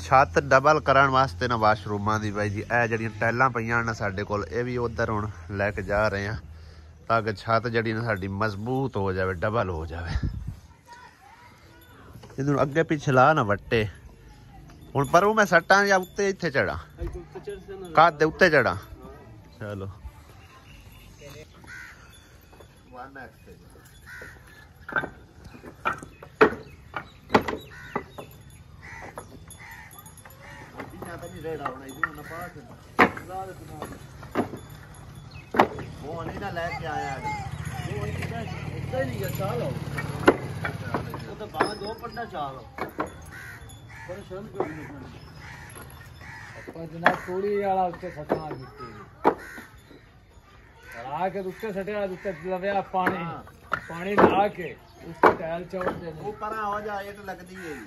ਛੱਤ ਡਬਲ ਕਰਨ ਵਾਸਤੇ ਨਾ ਵਾਸ਼ਰੂਮਾਂ ਦੀ ਬਾਈ ਜੀ ਇਹ ਜਿਹੜੀਆਂ ਟਾਈਲਾਂ ਪਈਆਂ ਨੇ ਸਾਡੇ ਕੋਲ ਇਹ ਵੀ ਉਧਰ ਹੁਣ ਲੈ ਕੇ ਜਾ ਰਹੇ ਆ ਤਾਂ ਕਿ ਛੱਤ ਜਿਹੜੀ ਨਾ ਸਾਡੀ ਮਜ਼ਬੂਤ ਹੋ ਜਾਵੇ ਡਬਲ ਹੋ ਜਾਵੇ। ਇਹਨੂੰ ਅੱਗੇ ਪਿੱਛੇ ਲਾ ਨਾ ਵੱਟੇ ਹੁਣ ਪਰੂ ਮੈਂ ਸੱਟਾਂ ਜਾਂ ਉੱਤੇ ਇੱਥੇ ਚੜਾ ਕਾਦ ਦੇ ਉੱਤੇ ਚੜਾ ਚਲੋ वो नहीं ना लेके आया वो इतना नहीं है चाल हो वो तो बाहर दो पड़ना चाल हो पर शर्म क्यों नहीं अपन जना थोड़ी वाला उसके सटा मिट्टी चढ़ा के उसके सटे उसके लवया पानी पानी ला के उसको टैल चौड़ दे वो परा हो जा ये तो लगती है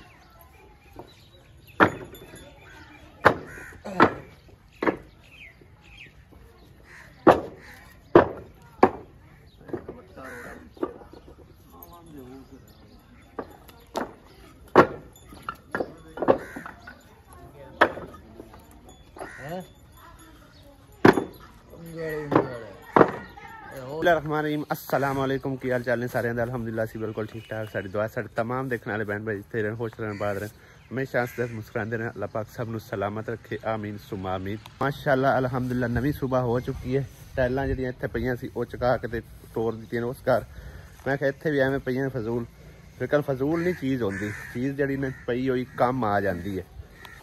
अस्सलामुअलैकुम की हाल चाल ने सारे अलहमदुलिल्लाह सी बिल्कुल ठीक ठाक साड़ी दुआ साढ़े तमाम देखने वाले बहन भाई जितने रहन खुश रहन बात रहन हमेशा हंसते मुस्कुराते रहन अल्लाह पाक सब सलामत रखे आमीन सुमा आमीन। माशाअल्लाह अलहमदुलिल्लाह नवी सुबह हो चुकी है टाइलां जिहड़ियां इत्थे पईयां सी ओह चका के ते तोड़ दित्तियां उस घर मैं कहा इत्थे भी एवें पईयां फजूल लेकिन फजूल नहीं चीज़ होंदी चीज़ जिहड़ी ने पई होई कम आ जाती है।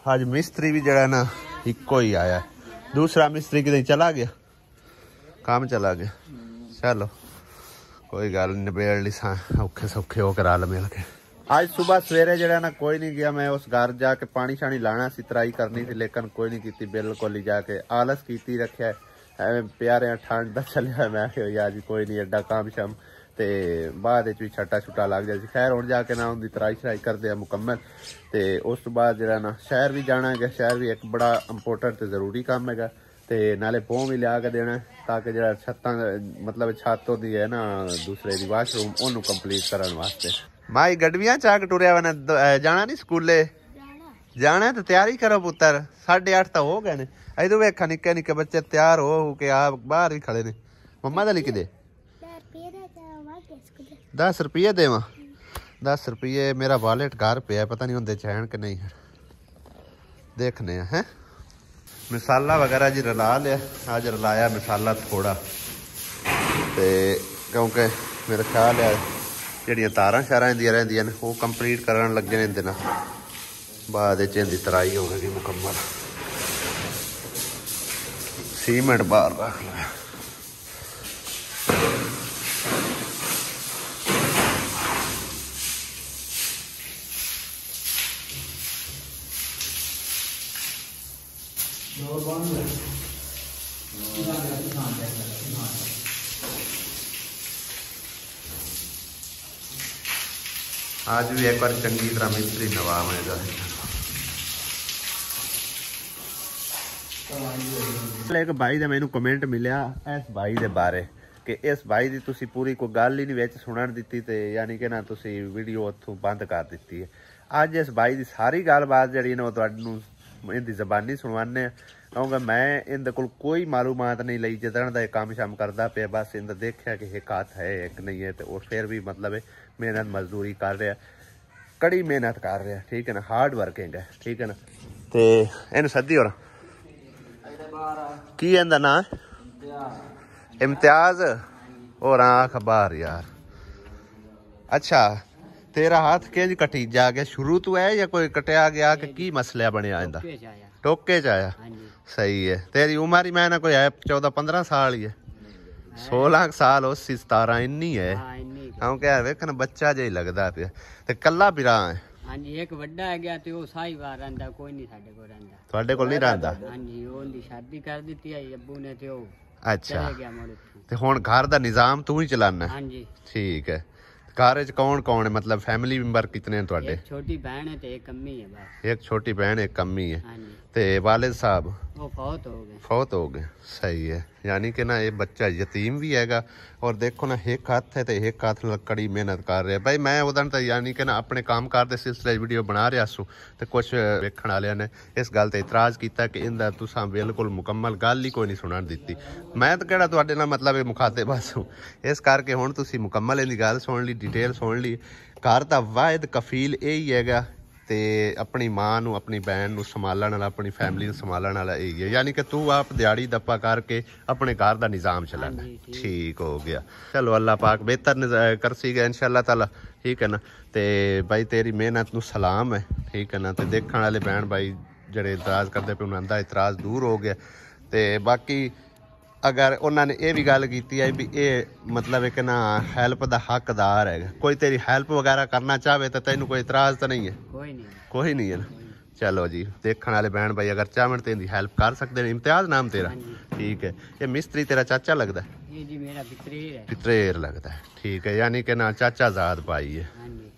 अज मिस्त्री भी जरा ना इको ही आया दूसरा मिस्त्री कितने चला गया काम चला गया चलो कोई गल निबेड़ ली सा औखे सौखे हो करा मिल के। आज सुबह सवेरे जरा ना कोई नहीं गया मैं उस घर जाके पानी शानी लाना सी तराई करनी थी लेकिन कोई नहीं की बिल्कुल ही जाके आलस की रखा एवं प्यारे ठंड का चलिया मैं यार जी कोई नहीं एडा काम शाम ते बाद भी छट्टा छुट्टा लग जाए खैर हूँ जाके ना उनकी तराई शराई करते हैं मुकम्मल ते उस तो बाद जरा ना शहर भी जाना है शहर भी एक बड़ा इंपोर्टेंट ते जरूरी काम है ते नाले पों भी लिया के देना ताकि जरा छत्तां मतलब छत होती है ना दूसरे दी वाशरूम ओनू कंप्लीट करने वास्ते। माई गड्डियां चाक टुरिया वन जाना नहीं स्कूले जाना तो तैयारी करो पुत्र 8:30 तो हो गए ने इधर वेखा निक्के निक्के बच्चे तैयार हो के आप बाहर ही खड़े ने मम्मा दा लिख दे 10 रुपये देवा 10 रुपये मेरा वॉलेट घर पे है पता नहीं होंगे चैन कि नहीं देखने हैं। मसाला वगैरह जी रला लिया अज रलाया मसाला थोड़ा तो क्योंकि मेरा ख्याल है ਜਿਹੜੀਆਂ ਤਾਰਾਂ ਸ਼ਾਰਾਂ ਦੀਆਂ ਰਹਿੰਦੀਆਂ ਨੇ ਉਹ ਕੰਪਲੀਟ ਕਰਨ ਲੱਗੇ ਨੇ ਇਹਦੇ ਨਾਲ ਬਾਅਦ ਵਿੱਚ ਇਹਦੀ ਤਰਾਈ ਹੋਵੇਗੀ ਮੁਕੰਮਲ ਸੀਮੈਂਟ ਬਾਹਰ ਰੱਖ ਲਿਆ। आज भी एक बार चंगी तरह मिस्त्री नवा एक भाई का मैनू कमेंट मिलिया इस भाई के बारे कि इस भाई की तुसी पूरी कोई गल ही नहीं सुनन दी ते यानी कि ना तुसी वीडियो उत्थों बंद कर दी है। अज इस भाई की सारी गलबात जी इनकी जबानी सुनवाने क्योंकि मैं इनके कोल कोई मालूमात नहीं ली जिदन का काम शाम करता पे बस इनका देखा कि एक हाथ है एक नहीं है तो फिर भी मतलब मेहनत मजदूरी कर रहा कड़ी मेहनत कर रहा ठीक है ना हार्ड वर्किंग है ठीक है ना तो इन सदी और की इनका ना इम्तियाज और आख बार यार। अच्छा तेरा हाथ कि कटी जा गया शुरू तो है या कोई कटिया गया कि की मसला बनया इनका टोके च आया सही है। तेरी उम्र ही मैं ना कोई है 14-15 साल ही है 16 साल 17 इन्नी है क्योंकि वेखन बच्चा जिहा लगदा पिया ते कल्ला बिरा है। हां जी एक बड़ा है गया ते ओ साहिवाल रहंदा कोई नहीं साडे को रहंदा ਤੁਹਾਡੇ ਕੋਲ ਨਹੀਂ ਰਹਿੰਦਾ। हां जी ओंदी शादी कर ਦਿੱਤੀ है अब्बू ने ते ओ अच्छा चले गया मोड़ ते हुन घर दा निजाम तू ही चलाना है। हां जी ठीक है घर च कौन कौन है मतलब फैमिली मेंबर कितने हैं ਤੁਹਾਡੇ? एक छोटी बहन है ते एक अम्मी है बस एक छोटी बहन एक अम्मी है हां जी ते वालिद साहब वो फौत हो गए। फौत हो गए, सही है। यानी कि ना ये बच्चा यतीम भी हैगा और देखो ना एक हथ है तो एक हथ कड़ी मेहनत कर रहा भाई। मैं उदन तो यानी कि ना अपने काम कार दे सिलसिले वीडियो बना रहा सू तो कुछ वेखण वालियां ने इस गल ते इतराज किया कि इंदा तुसां बिल्कुल मुकम्मल गल ही कोई नहीं सुनन दित्ती। मैं तो केड़ा तुहाडे नाल मतलब मुखातिब हूं, इस करके हुण तुसीं मुकम्मल इहदी गल सुन ली, डिटेल सुन ली। घर दा वाहिद कफील यही हैगा ते अपनी मां नूं अपनी भैन नूं संभालण वाला अपनी फैमिली नूं संभालण वाला यही है। यानी कि तू आप दिहाड़ी दप्पा करके अपने घर दा निज़ाम चलाना। ठीक हो गया, चलो अल्लाह पाक बेहतर करसी गया इंशाअल्लाह ताला। ठीक है ना, ते भाई तेरी मेहनत नूं सलाम है। ठीक है ना, ते देखण वाले भैन भाई ਜਿਹੜੇ ਇਤਰਾਜ਼ ਕਰਦੇ ਪਏ ਉਹਨਾਂ ਦਾ ਇਤਰਾਜ਼ ਦੂਰ ਹੋ ਗਿਆ। ਤੇ ਬਾਕੀ अगर उन्होंने ये भी गल की है भी ये मतलब है कि ना हैल्प का हकदार है, कोई तेरी हैल्प वगैरह करना चाहे तो तेन कोई इतराज तो नहीं है? कोई नहीं है ना। चलो जी, देखने वाले बहन भाई अगर चाहन तो इनकी हेल्प कर सकते हैं। इम्तियाज नाम तेरा? ठीक है। ये मिस्त्री तेरा चाचा लगता है? जी मेरा पितरेर लगता है। ठीक है, यानी कि ना चाचा ज़ाद भाई है।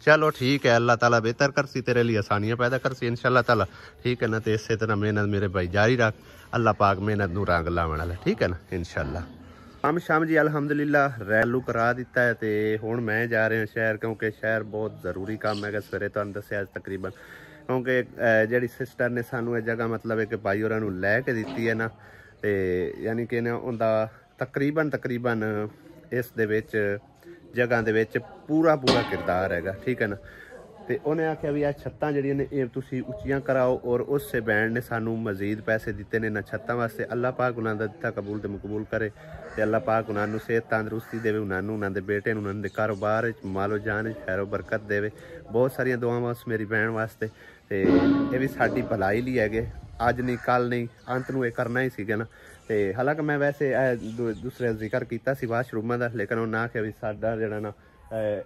चलो ठीक है, अल्लाह ताला बेहतर कर सी, तेरे लिए आसानियाँ पैदा कर सी इंशाअल्लाह ताला। ठीक है ना, तो इस तरह मेहनत मेरे भाई जारी रख, अल्लाह पाक मेहनत नूं रंग लावण वाला। ठीक है ना इंशाअल्लाह। काम शाम जी अल्हम्दुलिल्लाह रैलू करा दिता है तो हुण मैं जा रहा शहर, क्योंकि शहर बहुत ज़रूरी काम है। सवेरे तुहानूं दस्सिया तकरीबन, क्योंकि जिहड़ी सिस्टर ने सानू ये जगह मतलब है कि भाई होरां नूं लै के दित्ती है ना, तो यानी कि ना उनका तकरीबन इस दे विच जगह दे विच पूरा किरदार हैगा। ठीक है ना, तो उन्हें आख्या भी आ छत्तां जिहड़ियां ने ये तुसीं उच्चियां कराओ, और उस बैंड ने सानू मजीद पैसे दिते ने इन्हां छत्तां वास्ते। अल्लाह पाक उन्हां दा दित्ता कबूल ते मकबूल करे, ते अल्लाह पाक उन्हां नूं सेहत तंदरुस्ती देवे, उन्हां नूं उन्हां दे बेटे नूं उन्हां दे कारोबार च मालो जान खैरो बरकत देवे। बहुत सारियां दुआवां उस मेरी भैन वास्ते, ते ये भी साडी भलाई लई हैगे। अज नहीं कल नहीं अंत नूं ये करना ही सीगा ना। तो हालांकि मैं वैसे दूसरे जिक्र किया सी वाशरूमां दा, लेकिन उन्हें आख्या भी साडा जिहड़ा ना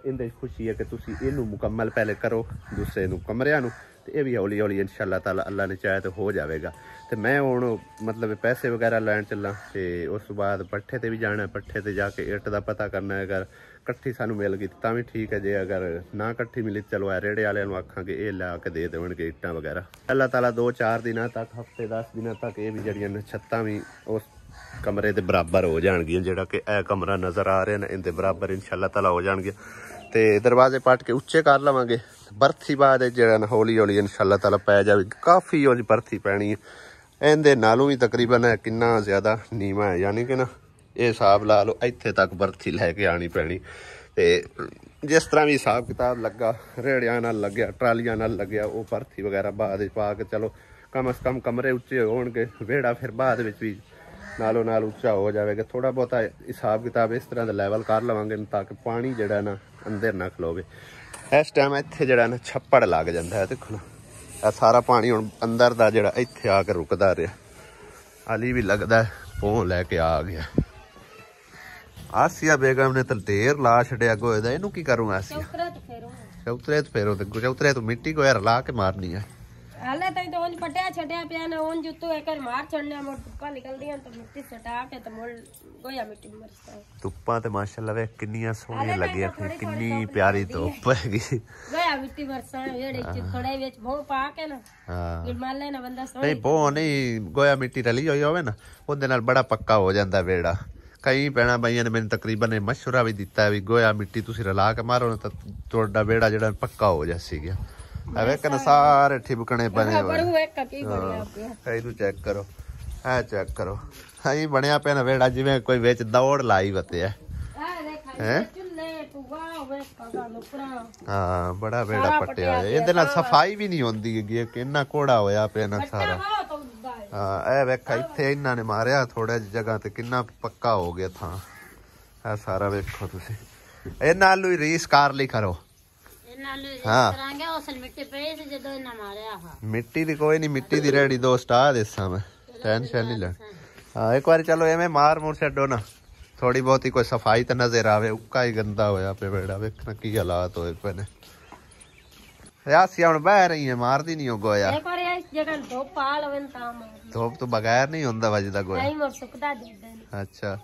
इंदे खुशी है कि तुसीं इहनूं मुकम्मल पहले करो दूसरे नूं कमरिਆਂ नूं, तो ये भी हौली हौली इंशाअल्लाह ताला अल्लाह ने चाहे तो हो जाएगा। तो मैं हुण मतलब पैसे वगैरह लैन चला, तो उस बाद पट्ठे ते भी जाना, पट्ठे ते जाके इट का पता करना है। अगर कट्ठी सानू मिल गई तो भी ठीक है, जे अगर ना कट्ठी मिली चलो रेड़े वाले आखांगे ये ला के दे देवणगे इट्टां वगैरह। अल्लाह ताला 2-4 दिनों तक, हफ्ते 10 दिनों तक ये भी जड़ियां छत्तां भी उस कमरे के बराबर हो जाएगियां, जिहड़ा कि यह कमरा नज़र आ रहा है ना, इनके बराबर इंशाअल्लाह ताला हो जाएंगे। तो दरवाजे पट के उच्चे कर लवांगे। बरथी बाद जो ना हौली हौली इंशाअल्लाह ताला पै जाएगी, काफ़ी हौली बरथी पैनी है। इहदे नालों भी तकरीबन है कितना ज़्यादा नीवा है, यानी कि ना ये हिसाब ला लो इत्थे तक बरथी लैके आनी पैनी। तो जिस तरह भी हिसाब किताब लगा, रेड़ियां नाल लग्या, ट्रालियां नाल लग्या, वो बरथी वगैरह बाद पा के चलो कम अज़ कम कमरे उच्चे होणगे, वेड़ा फिर बाद भी नालों नाल उच्चा हो जाएगा। थोड़ा बहुता हिसाब किताब इस तरह का लैवल कर लवांगे ताकि पानी जिहड़ा ना अंदर ना खलोवे। इस टाइम इत्थे जिहड़ा ना छप्पड़ लग जाता है, देखो ना सारा पानी हुण अंदर दा जिहड़ा इत्थे आके रुकदा रहा। अली भी लगदा है पों लैके आ गया। आसिया बेगम ने तो ढेर ला छड़िया गोए दा, इहनूं की करूं आसिया? चौतरे तो फेरो, चौतरे तो मिट्टी गोया रला के मारनी है। हाले ताई तो ओंज पटिया छटिया पिया ने ओंज जुत्तू एकर मार छड़ने मोर धुप्पा निकल दियां तो मिट्टी सटा के तो मोर गोया मिट्टी मरसा है। धुप्पा ते माशाअल्लाह वे किन्नियां सोहणियां लगियां, किन्नी प्यारी धुप्प हैगी। गोया मिट्टी मरसा है जेड़े चिखड़े विच भों पा के ना, हां गिरमाले ना बंदा सोहणी। नहीं भों नहीं, गोया मिट्टी रली होई होवे ना ओदे नाल बड़ा पक्का हो जांदा वेड़ा। कई भैणां भाईयां ने मैनूं तकरीबन मशवरा भी दिता है भी गोया मिट्टी तुसीं रला के मारो ना तो तुहाडा वेड़ा जिहड़ा पक्का हो जासीगा। वेखन सारे ठिबकने बने हुए, चेक करो, है चेक करो, अं बनया पे ना वेड़ा जिवें कोई विच दौड़ लाई वते है। हाँ बड़ा वेड़ा पट्टिया, इहदे नाल सफाई भी नहीं होंदी है, किन्ना कोड़ा होया पे ना सारा। हाँ ए वेखा इत्थे इन्हां ने मारिया थोड़ा जी जगह ते किन्ना पक्का हो गया था। है सारा वेखो तुसीं, ए नालू ही रीस कार ली करो। हाँ मिट्टी दी कोई नहीं, मिट्टी दी रेडी दो स्टार देसा मैं, टेंशन नहीं लेना। हाँ एक बार चलो एवें मार मुर छड्डो ना, थोड़ी बहुत ही कोई सफाई तो नजर आवे। उक्का ही गंदा होया पे बेड़ा, वेखना की हालात होए पे ने। आसिया हुण बह रही है, मारदी नहीं हो गोया। धुप तो बगैर नहीं होंदा वजदा गोया। अच्छा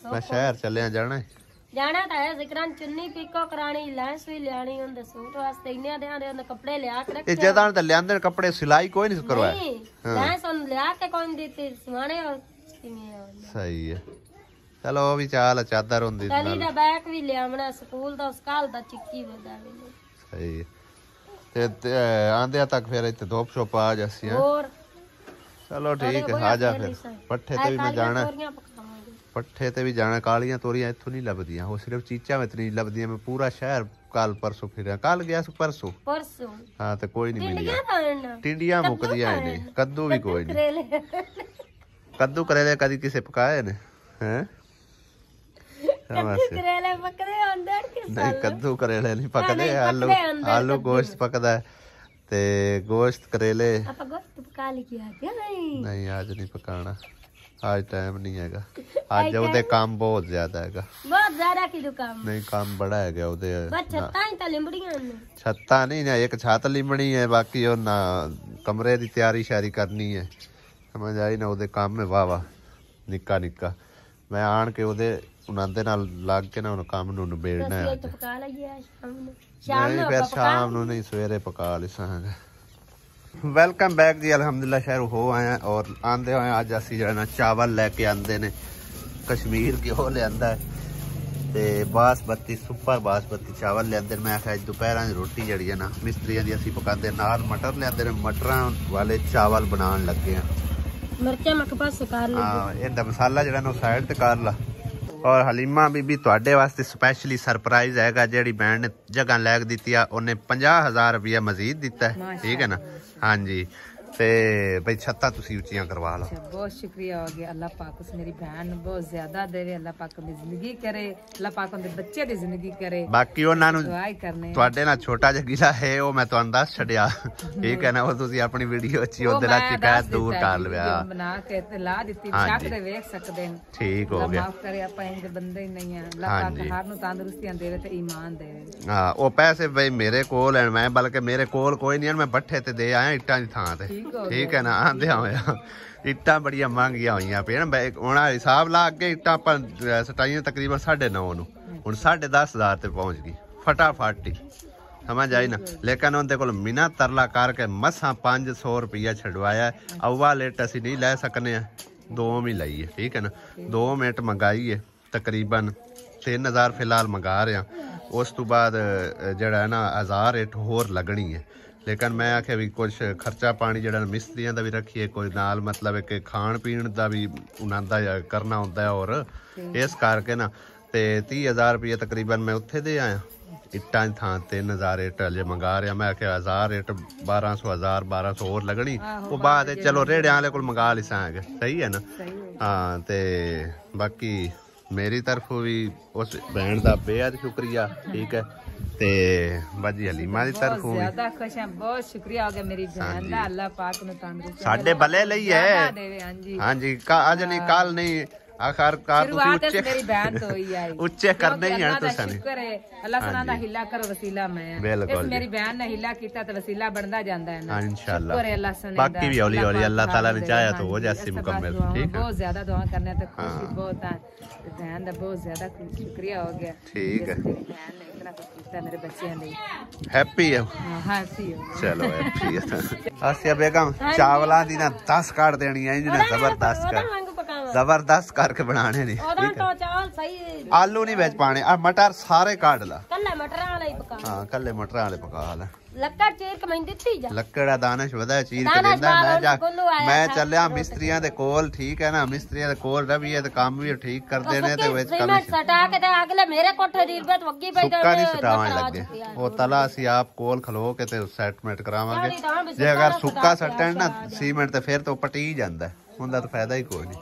मैं शहर चलिया जाना है, जाना तो है जिकरान चुन्नी पीको करानी, लैंस भी लियानी उनदे सूट वास्ते, इन्ने दे कपड़े लिया के रखे। इज्जतदार ते लियांदे कपड़े सिलाई कोई नहीं करवाए। मैं सुन लिया के कौन देते सुनाने और सही है चलो वो भी चाल चादर होंदी तली दा बैग भी ले आमना स्कूल दा स्काल दा चिक्की बदा सही है ते आंदे तक फिर इत्थे धोप शोप आ जासी है और चलो ठीक है आ जा फिर पट्ठे ते भी मैं जाना पट्ठे ते भी जाना कालियां तोरियां इत्थों नहीं लभदियां वो सिर्फ चीचा में नहीं लभदियां मैं पूरा शहर कल परसों फिर कल गया परसों हाँ तो कोई नहीं मिली टिंडियां मुकदियां ने कद्दू भी कोई नहीं कद्दू करेले कदी किसे पकाए ने हैं करेले पकदे अंदर नहीं कद्दू करेले नहीं पकदे आलू गोश्त पकदा है ते गोश्त करेले आपा गोश्त पका लिया नहीं आज नहीं पकाना आज टाइम नहीं हैगा आज ਉਹਦੇ काम बहुत ज्यादा हैगा बहुत ज्यादा की दुकान नहीं काम बड़ा हैगा ਉਹਦੇ बस छत्ता ही तो लिमड़ियां ने छत्ता नहीं ना एक छत लिमणी है बाकी ਉਹ ना कमरे ਦੀ ਤਿਆਰੀ ਸ਼ਾਰੀ ਕਰਨੀ ਹੈ ਸਮਝ ਆਈ ਨਾ ਉਹਦੇ ਕੰਮ ਹੈ ਵਾਵਾ ਨਿੱਕਾ ਨਿੱਕਾ ਮੈਂ ਆਣ ਕੇ ਉਹਦੇ ਉਹਨਾਂ ਦੇ ਨਾਲ ਲੱਗ ਕੇ ਨਾ ਉਹ ਕੰਮ ਨੂੰ ਨਿਬੇੜਨਾ ਹੈ ਪਕਾ ਲਈਏ ਸ਼ਾਮ ਨੂੰ ਨਹੀਂ ਸਵੇਰੇ ਪਕਾ ਲਿਸਾਂਗੇ वेलकम बैक जी अलहमदुलिल्लाह शहर हो आए और आंदे हुए अज असी जो चावल लैके आंदे ने कश्मीर घ्यो लिया ते बासमती सुपर बासमती चावल लिया मैं आखिया दोपहर रोटी जी है ना मिस्त्रियों की असी पकाते नाल मटर लिया मटर वाले चावल बनाने लगे हैं इहदा मसाला जो साइड ते कर ला और हलीमा बीबी तुहाडे वास्ते स्पैशली सरप्राइज हैगा जेड़ी बैंड ने जगह लैक दी है उन्हें 50,000 रुपया मजीद दिता है ठीक है ना हाँ जी ते भाई छत्ता तुसी उच्चियां करवा लो बहुत शुक्रिया हो गया अल्लाह पाक उस मेरी बहन बहुत ज्यादा देवे अल्लाह पाक अपनी जिंदगी करे अल्लाह पाक उनके बच्चे दी जिंदगी करे बाकी उन्हां नु दुआई करने तुहाडे नाल छोटा जिहा गिला है वो मैं तुहानू दस छड़िया ठीक है ना वो तुसी अपनी वीडियो च ओदे नाल शिकायत दूर कर लिया बना के ते ला दित्ती शक दे वेख सकदे हैं ठीक हो गया माफ करे आपा इंज बंदे ही नहीं है अल्लाह पाक हर नु तंदुरुस्तियां देवे ते ईमान देवे हां ओ पैसे भाई मेरे कोल है मैं बल्कि मेरे कोल कोई नहीं मैं भट्ठे ते दे आया इट्टां दी थां ते ठीक है ना आंदे होया इट्टां बड़ियां महंगियां होईयां पे ना हुण हिसाब ला के इट्टां आपां सटाइयां तकरीबन 9.5 नूं हुण 10,500 ते पहुंच गई फटाफट ही समझ आई ना लेकिन उनके कोल मिना तरला करके मसा 500 रुपया छड़वाया अव्वा लेट असी नहीं लै सकने 2 ही लई है ठीक है ना 2 मिनट मंगाई है तकरीबन 3000 फिलहाल मंगा रहे हैं उस तो बाद जड़ा है ना 1000 इट होर लगनी है लेकिन मैं आखे भी कुछ खर्चा पानी जड़ा मिस्त्रियों का भी रखिए कोई नाल मतलब है कि खाण पीण का भी उन्होंने करना होता है और इस करके ना तो 30,000 रुपये तकरीबन मैं उत्थे दे आया इट्टां थां 3000 इट अजे मंगा रहा मैं आखे 1000 इट 1200 और लगनी वो बाद चलो रेड़े वाले को मंगा लिसांगे सही है ना हाँ तो बाकी मेरी तरफों भी उस बहन का बेहद शुक्रिया ठीक है ते बाजी हलीमा दी तरफों ज्यादा खुश हैं बहुत शुक्रिया हो गया मेरी बहन दा अल्लाह पाक ने तंदुरुस्ती साडे भले लई है हां जी आज नहीं कल नहीं आखिरकार तुसी मेरी बहन तो ही आई उच्चे करने ही है तुसां ने शुक्र है अल्लाह सुना दा हिला कर वसीला मैं बिल्कुल मेरी बहन ने हिला कीता तो वसीला बनदा जांदा है ना हां इंशाल्लाह शुक्र है अल्लाह सुने बाकी भी हौली हौली अल्लाह ताला ने चाहा तो हो जासी मुकम्मल ठीक है बहुत ज्यादा दुआ करने तो खुशी बहुत है बहन दा बहुत ज्यादा शुक्रिया हो गया ठीक है बहन ने इतना कुछ कीता मेरे बच्चों लिए हैप्पी है हां हैप्पी हो चलो हैप्पी है आसिया बेगम चावलां दी ना 10 काट देनी है इन्हें जबरदस्त कर जबरदस्त करके बनाने ने आलू नहीं बेच पाने मटर सारे काट ला कल्ले मटर वाले ही पका हां कल्ले मटर वाले पका ला लक्कड़ चीर के मैं दित्ती जा लक्कड़ा दानिश वदा चीर के देंदा मैं चलिया मिस्त्रियां दे कोल ठीक है ना मिस्त्रियां दे कोल रवि है ते काम भी ठीक कर देने ते विच कमी सटा के ते अगले मेरे कोठे दी इज्जत वग्गी पई सुक्का नहीं सटावन लगे वो तला सी आप कोल खलो के ते सेटमेंट करावांगे जे अगर सुक्का सटन ना सीमेंट ते फिर तो पटी जांदा हुंदा तो फायदा ही कोई नहीं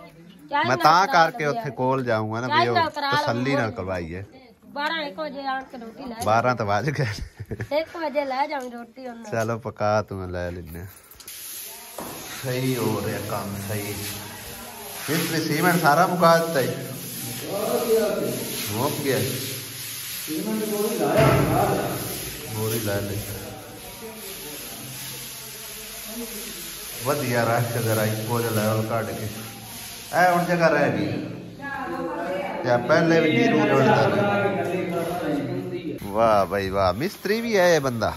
मैं ता करके उत्थे कोल जाऊंगा ना भी तसल्ली ना करवाई है 12 बजे आन के रोटी ले 12 तो बज गए 1 बजे ले जाऊं रोटी उन्हें चलो पका तू ले लेने सही हो रहा काम सही इसमें सीमेंट सारा मुका देता है हो गया सीमेंट बोरी ला ले वधिया रश जरा इको लेवल कट के ऐ हुण जगह रह गई क्या पहले भी नीरू जोड़ता वाह भाई वाह मिस्त्री भी है ये बंदा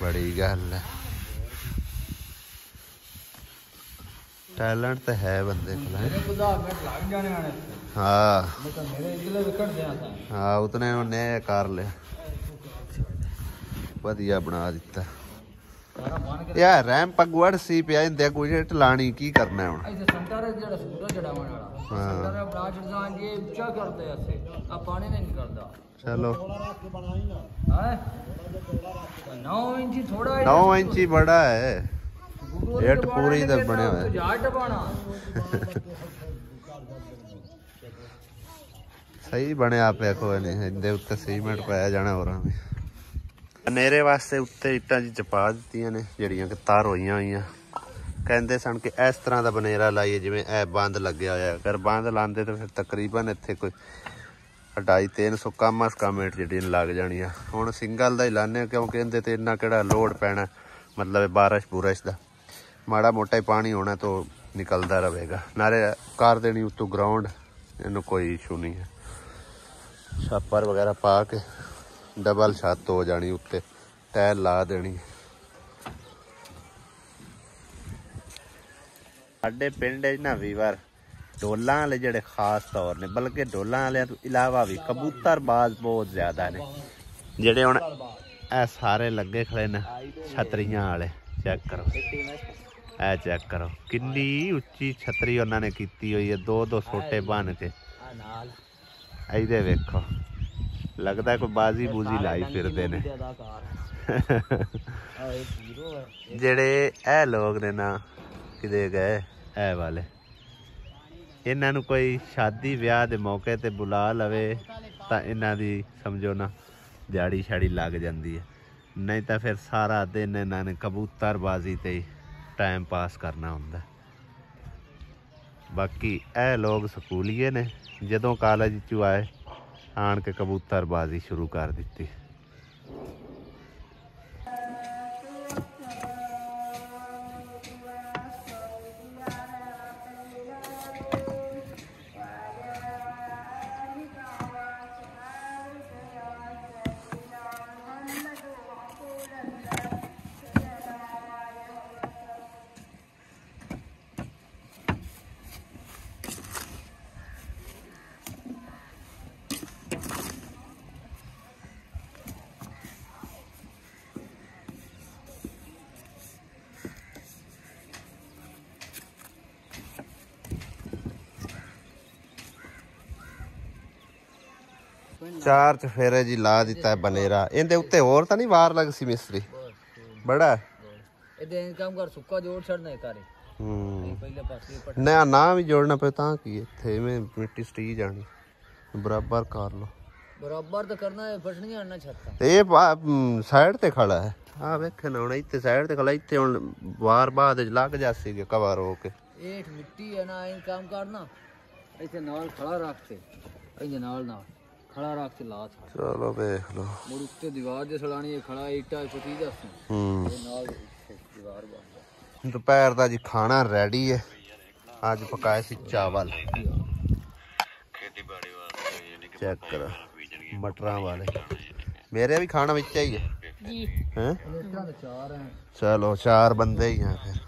बड़ी गल है टैलेंट तो है बंदे को। हाँ हाँ उतने उन्हें कर लिया, वधिया बना दिता यार। रैम पगवड़ सी पिया इंदे कोई ढलानी की करना है हुण। चलो 9 इंची बड़ा है, 8 पूरी तो बने हुए। सही बने आप देखो नहीं इंदे उत्ते सीमेंट पाया जाना होरां भी। बनेरे वास्ते उत्ते इट्टां जी चपा दित्तियां ने जिहड़ियां कि तार होईयां होईयां। कहंदे सन कि इस तरह का बनेरा लाइए जिवें ए बंद लग्या होया, अगर बंद लांदे तो फिर तकरीबन इत्थे कोई 250-300 कम अस कम ईट जिहड़ियां लग जाणियां। हुण सिंगल दा ही लाने क्योंकि इहदे ते इन्ना किहड़ा लोड पैना, मतलब बारिश बुरिश दा माड़ा मोटा ही पानी होना तो निकलता रहेगा। नाले कर देनी उत्तों ग्राउंड, इन्हू कोई इशू नहीं है। छापर वगैरह पा के डबल छत हो जानी, उत्ते टाइल ला देनी। साडे पिंड ना वीवर डोलां वाले जेहड़े खास तौर ने, बल्कि डोलां वाले तो इलावा भी कबूतरबाज बहुत ज्यादा ने। जेहड़े हुण ए सारे लगे खड़े न छतरियां वाले, चेक करो ए चेक करो किन्नी उच्ची छतरी उन्होंने की हुई है, 2-2 सोटे बन के। इहदे वेखो लगता कोई बाजी बूजी लाई फिरदे ने। जेड़े ए लोग ने ना किदे गए ए वाले, इन्हां नूं कोई शादी ब्याह दे मौके ते बुला लवे तां इन्हां दी समझो ना दिहाड़ी शाड़ी लग जाती है, नहीं तो फिर सारा दिन इन्हां ने कबूतरबाजी ते टाइम पास करना हुंदा। बाकी ए लोग स्कूलीए ने, जदों कॉलेज चों आए आन के कबूतरबाजी शुरू कर दी। चार चफेरे जी ला दिता है बनेरा। इहदे उत्ते होर तां नहीं वार लग सी मिस्त्री बड़ा काम कर सुक्का जोड़ छड़ना है कारे। पहले पासे नया ना भी जोड़ना पे तां की इत्थे में मिट्टी सटी जानी, बराबर कर लो। बराबर तो करना है, फटनी आना छत्ता ए साइड ते खड़ा है। हां वेखे ना हुण इत्थे साइड ते खड़ा, इत्थे हुण वार बाद लग जासी के कवर हो के। एठ मिट्टी है ना, इन काम करना ऐसे नाल खड़ा रखते ऐसे नाल खड़ा रख के ला छा। चलो देख लो मुड़ उत्ते दीवार जे सड़ानी है, खड़ा ईटा पती दस नाल दीवार बन। दोपहर दा जी खाना रेडी है। आज पकाए सी चावल, चेक करो मटरां वाले। मेरे भी खाना विच ही है जी हैं। चार हैं, चलो 4 बंदे ही हैं फिर।